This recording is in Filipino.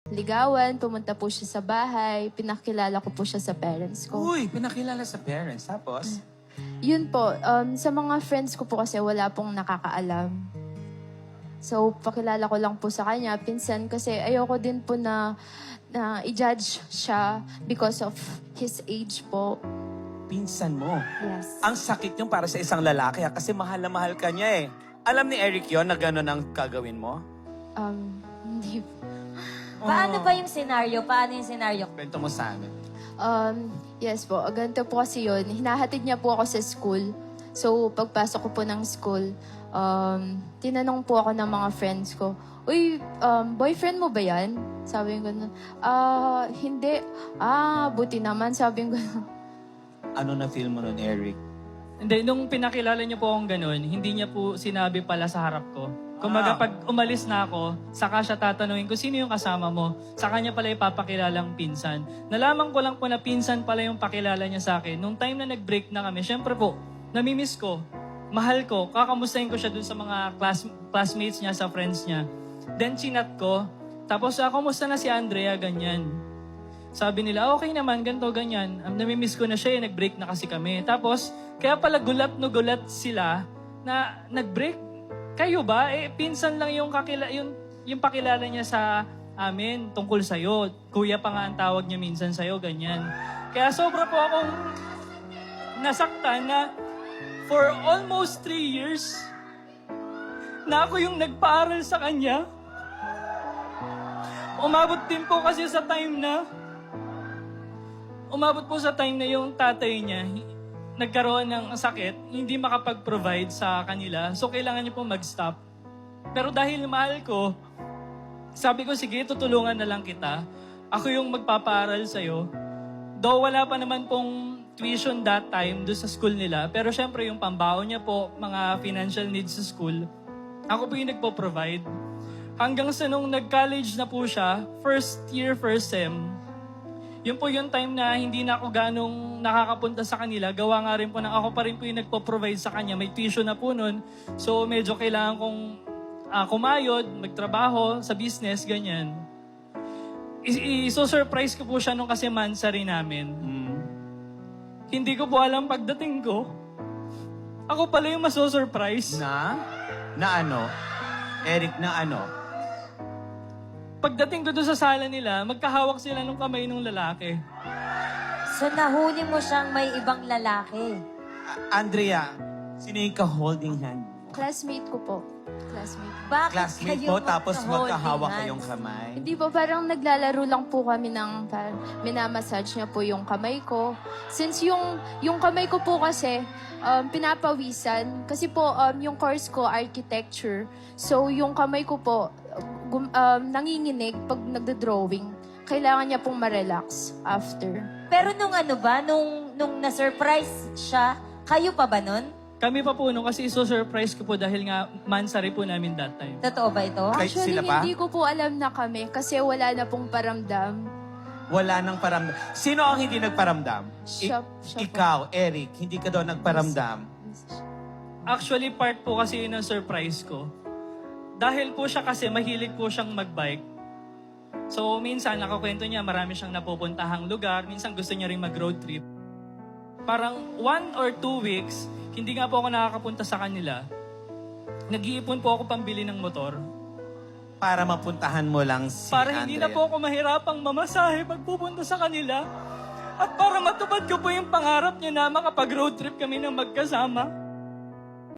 ligawan, pumunta po siya sa bahay, pinakilala ko po siya sa parents ko. Uy, pinakilala sa parents. Tapos? Yun po, sa mga friends ko po kasi wala pong nakakaalam. So, pakilala ko lang po sa kanya, pinsan, kasi ayoko din po na i-judge siya because of his age po. Pinsan mo. Yes. Ang sakit yung para sa isang lalaki kasi mahal na mahal ka niya eh. Alam ni Eric yon na gano'n ang gagawin mo? Hindi po. Paano ba yung senaryo? Paano yung senaryo? Kwento mo sa amin. Yes po, ganito po kasi yun. Hinahatid niya po ako sa school. So, pagpasok ko po ng school, tinanong po ako ng mga friends ko, "Uy, boyfriend mo ba yan?" Sabi ko gano'n. Hindi. Buti naman. Sabi ko gano'n. Ano na feel mo nun, Eric? Hindi, nung pinakilala niya po akong ganun, hindi niya po sinabi pala sa harap ko. Kumbaga, pag umalis na ako, saka siya tatanungin ko, sino yung kasama mo? Saka niya pala ipapakilalang pinsan. Nalaman ko lang po na pinsan pala yung pakilala niya sa akin. Nung time na nag-break na kami, syempre po, namimiss ko, mahal ko, kakamustahin ko siya dun sa mga classmates niya, sa friends niya. Then, chinat ko, tapos, kumusta na si Andrea, ganyan. Sabi nila, okay naman, ganito, ganyan. Namimiss ko na siya, nag-break na kasi kami. Tapos, kaya pala gulat no gulat sila na nag-break. Kayo ba? Pinsan lang yung pakilala niya sa amin tungkol sa'yo. Kuya pa nga ang tawag niya minsan sa'yo, ganyan. Kaya sobra po akong nasaktan na for almost 3 years na ako yung nagpaaral sa kanya. Umabot din po kasi sa time na yung tatay niya nagkaroon ng sakit, hindi makapag-provide sa kanila. So, kailangan niya po mag-stop. Pero dahil mahal ko, sabi ko, sige, tutulungan na lang kita. Ako yung magpapaaral sa'yo. Though wala pa naman pong tuition that time doon sa school nila. Pero syempre, yung pambaon niya po, mga financial needs sa school, ako po yung nagpo-provide. Hanggang sa nung nag-college na po siya, first year, first sem, yun po yung time na hindi na ako ganong nakakapunta sa kanila. Gawa nga rin po na ako pa rin po yung nagpo-provide sa kanya. May tuition na po nun. So medyo kailangan kong kumayod, magtrabaho sa business, ganyan. I-surprise ko po siya nung kasi mansari namin. Hindi ko po alam pagdating ko. Ako pala yung maso-surprise. Na ano? Eric, na ano? Pagdating ko doon sa sala nila, magkahawak sila ng kamay ng lalaki. So, nahuli mo siyang may ibang lalaki. Andrea, sino yung ka-holding hand? Classmate ko po. Classmate. Bakit Classmate kayo mo, tapos magka-holding magkahawak hands? kayong kamay? Hindi po, parang naglalaro lang po kami ng, parang minamassage niya po yung kamay ko. Since yung kamay ko po kasi, pinapawisan. Kasi po, yung course ko, architecture. So, yung kamay ko po, nanginginig pag nagda-drawing. Kailangan niya pong ma-relax after. Pero nung ano ba, nung na-surprise siya, kayo pa ba nun? Kami pa po nung kasi iso-surprise ko po dahil nga mansari po namin that time. Totoo ba ito? Kahit Actually, sila pa? hindi ko po alam na kami kasi wala na pong paramdam. Wala nang paramdam. Sino ang hindi nagparamdam? Siya po. Ikaw, Eric, hindi ka daw nagparamdam. Actually, part po kasi yun ng surprise ko. Dahil po siya kasi mahilig po siyang magbike. So, minsan, nakakwento niya, marami siyang napupuntahang lugar. Minsan, gusto niya rin mag-road trip. Parang 1 or 2 weeks, hindi nga po ako nakakapunta sa kanila. Nag-iipon po ako pambili ng motor. Para mapuntahan mo lang si Para Andrea. hindi na po ako mahirapang mamasahe pag pupunta sa kanila. At para matupad ko po yung pangarap niya na makapag-road trip kami ng magkasama.